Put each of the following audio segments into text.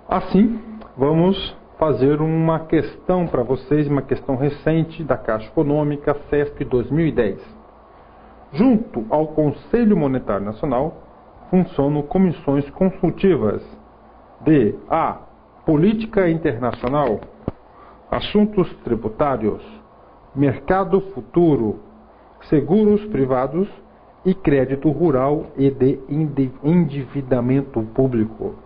Assim, vamos fazer uma questão para vocês, uma questão recente da Caixa Econômica CESP 2010. Junto ao Conselho Monetário Nacional, funcionam comissões consultivas de A. Política Internacional, Assuntos Tributários, Mercado Futuro, Seguros Privados e Crédito Rural e de Endividamento Público.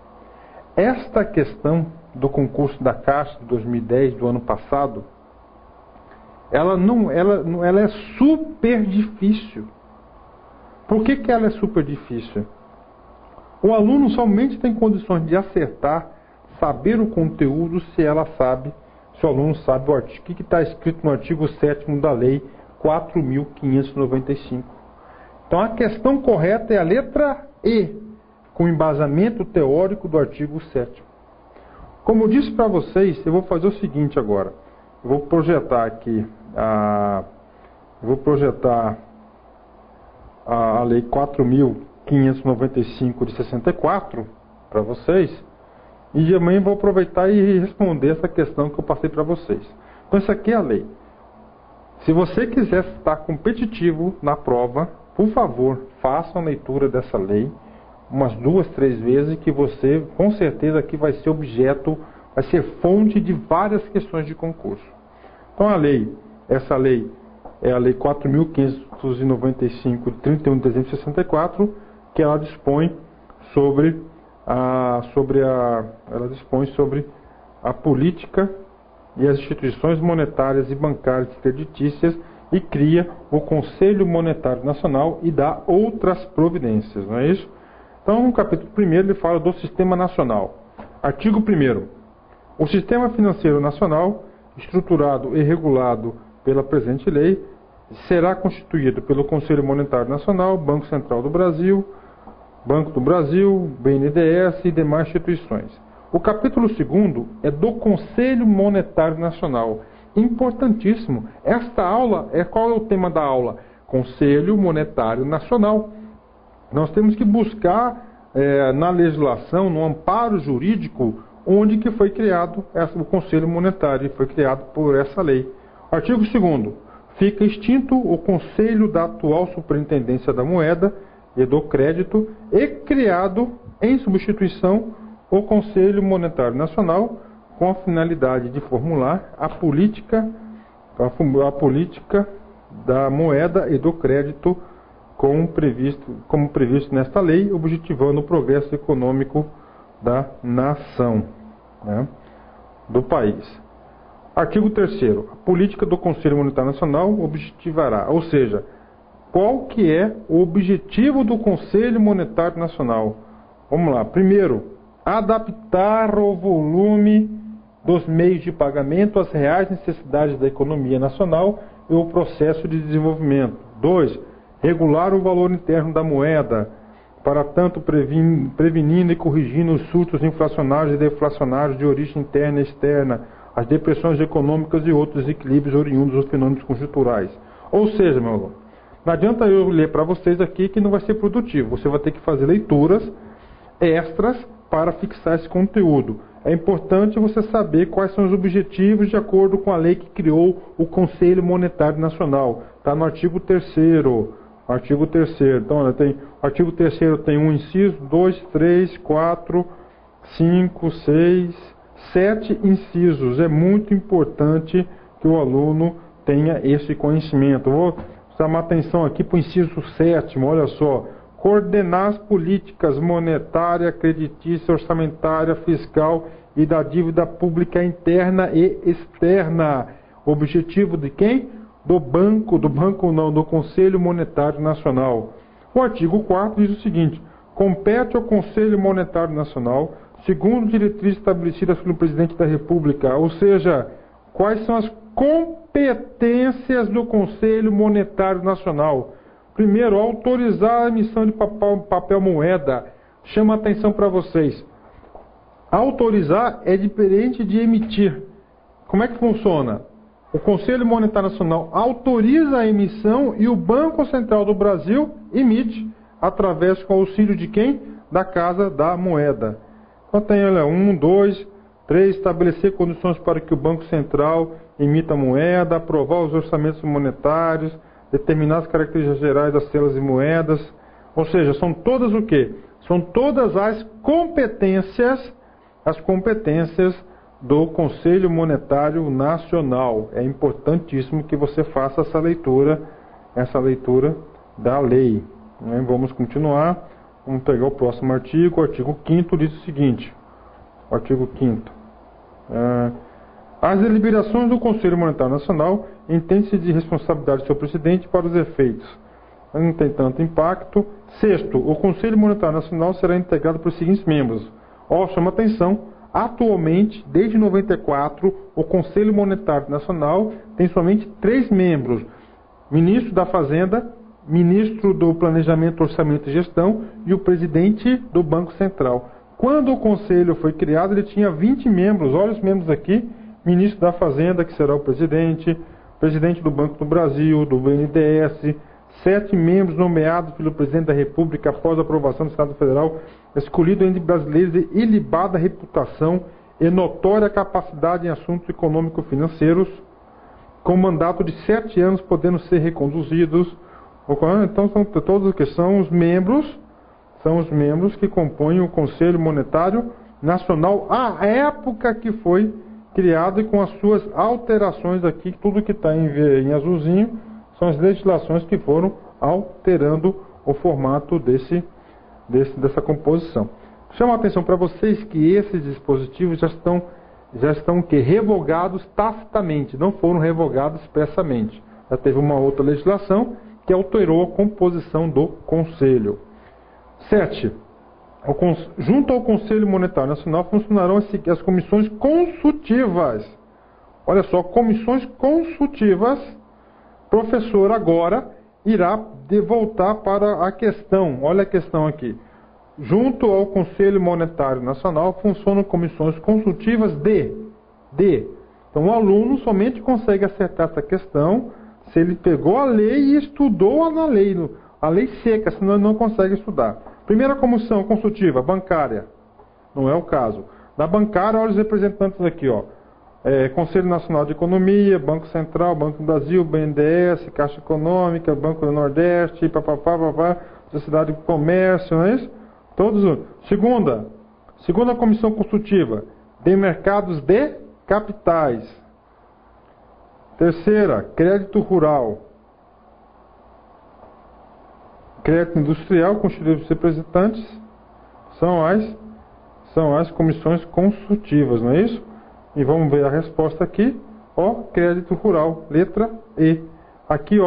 Esta questão do concurso da Caixa de 2010 do ano passado, ela é super difícil. Por que ela é super difícil? O aluno somente tem condições de acertar, saber o conteúdo, se o aluno sabe o que está escrito no artigo 7º da Lei 4.595. Então a questão correta é a letra E, com embasamento teórico do artigo 7º. Como eu disse para vocês, eu vou fazer o seguinte agora. Eu vou projetar aqui a Lei 4.595 de 64 para vocês. E amanhã vou aproveitar e responder essa questão que eu passei para vocês. Então, isso aqui é a lei. Se você quiser estar competitivo na prova, por favor, faça a leitura dessa lei umas 2, 3 vezes, que você, com certeza, aqui vai ser objeto, vai ser fonte de várias questões de concurso. Então, essa lei é a Lei 4.595 de 31 de dezembro de 64, que ela dispõe sobre a política e as instituições monetárias e bancárias e creditícias e cria o Conselho Monetário Nacional e dá outras providências, não é isso? Então, no capítulo 1 ele fala do Sistema Nacional. Artigo 1º. O Sistema Financeiro Nacional, estruturado e regulado pela presente lei, será constituído pelo Conselho Monetário Nacional, Banco Central do Brasil, Banco do Brasil, BNDES e demais instituições. O capítulo 2º é do Conselho Monetário Nacional. Importantíssimo. Esta aula, qual é o tema da aula? Conselho Monetário Nacional. Nós temos que buscar na legislação, no amparo jurídico, onde que foi criado o Conselho Monetário, foi criado por essa lei. Artigo 2º. Fica extinto o Conselho da atual Superintendência da Moeda e do Crédito e criado, em substituição, o Conselho Monetário Nacional, com a finalidade de formular a política da moeda e do crédito como previsto nesta lei, objetivando o progresso econômico da nação, né, do país. Artigo 3º. A política do Conselho Monetário Nacional objetivará, ou seja, qual que é o objetivo do Conselho Monetário Nacional? Vamos lá. Primeiro, adaptar o volume dos meios de pagamento às reais necessidades da economia nacional e o processo de desenvolvimento. 2. Regular o valor interno da moeda, para tanto prevenindo e corrigindo os surtos inflacionários e deflacionários de origem interna e externa, as depressões econômicas e outros desequilíbrios oriundos dos fenômenos conjunturais. Ou seja, meu aluno, não adianta eu ler para vocês aqui que não vai ser produtivo. Você vai ter que fazer leituras extras para fixar esse conteúdo. É importante você saber quais são os objetivos de acordo com a lei que criou o Conselho Monetário Nacional. Está no artigo 3º. Artigo 3º. Então, olha, o artigo 3º tem um inciso, 2, 3, 4, 5, 6, 7 incisos. É muito importante que o aluno tenha esse conhecimento. Vou chamar atenção aqui para o inciso 7º, olha só. Coordenar as políticas monetária, creditícia, orçamentária, fiscal e da dívida pública interna e externa. Objetivo de quem? Do Conselho Monetário Nacional. O artigo 4º diz o seguinte: compete ao Conselho Monetário Nacional, segundo diretrizes estabelecidas pelo Presidente da República, ou seja, quais são as competências do Conselho Monetário Nacional. Primeiro, autorizar a emissão de papel moeda. Chama a atenção para vocês. Autorizar é diferente de emitir. Como é que funciona? O Conselho Monetário Nacional autoriza a emissão e o Banco Central do Brasil emite, através com o auxílio de quem? Da Casa da Moeda. Então tem, olha, 1, 2, 3, estabelecer condições para que o Banco Central emita moeda, aprovar os orçamentos monetários, determinar as características gerais das células e moedas. Ou seja, são todas o quê? São todas as competências do Conselho Monetário Nacional. É importantíssimo que você faça essa leitura da lei. Vamos continuar. Vamos pegar o próximo artigo. O artigo 5º diz o seguinte. O artigo 5º. As deliberações do Conselho Monetário Nacional entendem-se de responsabilidade do seu presidente para os efeitos. Não tem tanto impacto. Sexto, o Conselho Monetário Nacional será integrado por seguintes membros. Chama atenção, atualmente, desde 94, o Conselho Monetário Nacional tem somente 3 membros. Ministro da Fazenda, Ministro do Planejamento, Orçamento e Gestão e o Presidente do Banco Central. Quando o Conselho foi criado, ele tinha 20 membros. Olha os membros aqui. Ministro da Fazenda, que será o Presidente do Banco do Brasil, do BNDES, 7 membros nomeados pelo Presidente da República após a aprovação do Senado Federal, escolhido entre brasileiros de ilibada reputação e notória capacidade em assuntos econômico-financeiros, com mandato de 7 anos podendo ser reconduzidos. Então são todos que são os membros que compõem o Conselho Monetário Nacional à época que foi criado e com as suas alterações aqui, tudo que está em azulzinho são as legislações que foram alterando o formato dessa composição. Chamo a atenção para vocês que esses dispositivos já estão revogados tacitamente, não foram revogados expressamente. Já teve uma outra legislação que alterou a composição do Conselho. 7. Junto ao Conselho Monetário Nacional funcionarão as comissões consultivas. Olha só, comissões consultivas. Professor agora irá voltar para a questão. Olha a questão aqui. Junto ao Conselho Monetário Nacional funcionam comissões consultivas de. Então o aluno somente consegue acertar essa questão se ele pegou a lei e estudou a lei seca, senão ele não consegue estudar. Primeira comissão consultiva, bancária. Não é o caso. Da bancária, olha os representantes aqui, Conselho Nacional de Economia, Banco Central, Banco do Brasil, BNDES, Caixa Econômica, Banco do Nordeste, Sociedade de Comércio, não é isso? Todos. Segunda comissão consultiva, de mercados de capitais. Terceira, crédito rural. Crédito industrial, constituído por representantes, são as comissões consultivas, não é isso? E vamos ver a resposta aqui, crédito rural, letra E. Aqui,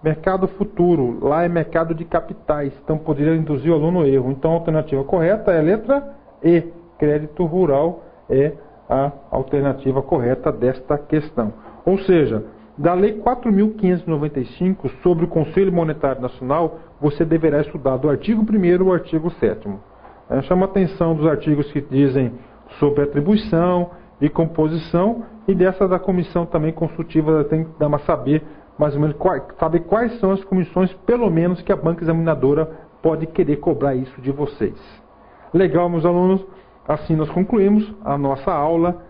mercado futuro, lá é mercado de capitais, então poderia induzir o aluno ao erro. Então a alternativa correta é a letra E, crédito rural é a alternativa correta desta questão. Ou seja, da Lei 4.595 sobre o Conselho Monetário Nacional, você deverá estudar do artigo 1º ao artigo 7º. Chama a atenção dos artigos que dizem sobre atribuição e composição, e dessa da comissão também consultiva tem que dar saber mais ou menos saber quais são as comissões, pelo menos, que a banca examinadora pode querer cobrar isso de vocês. Legal, meus alunos? Assim nós concluímos a nossa aula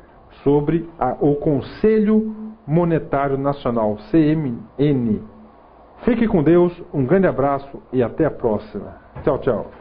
sobre o Conselho Monetário Nacional, CMN. Fique com Deus, um grande abraço e até a próxima. Tchau, tchau.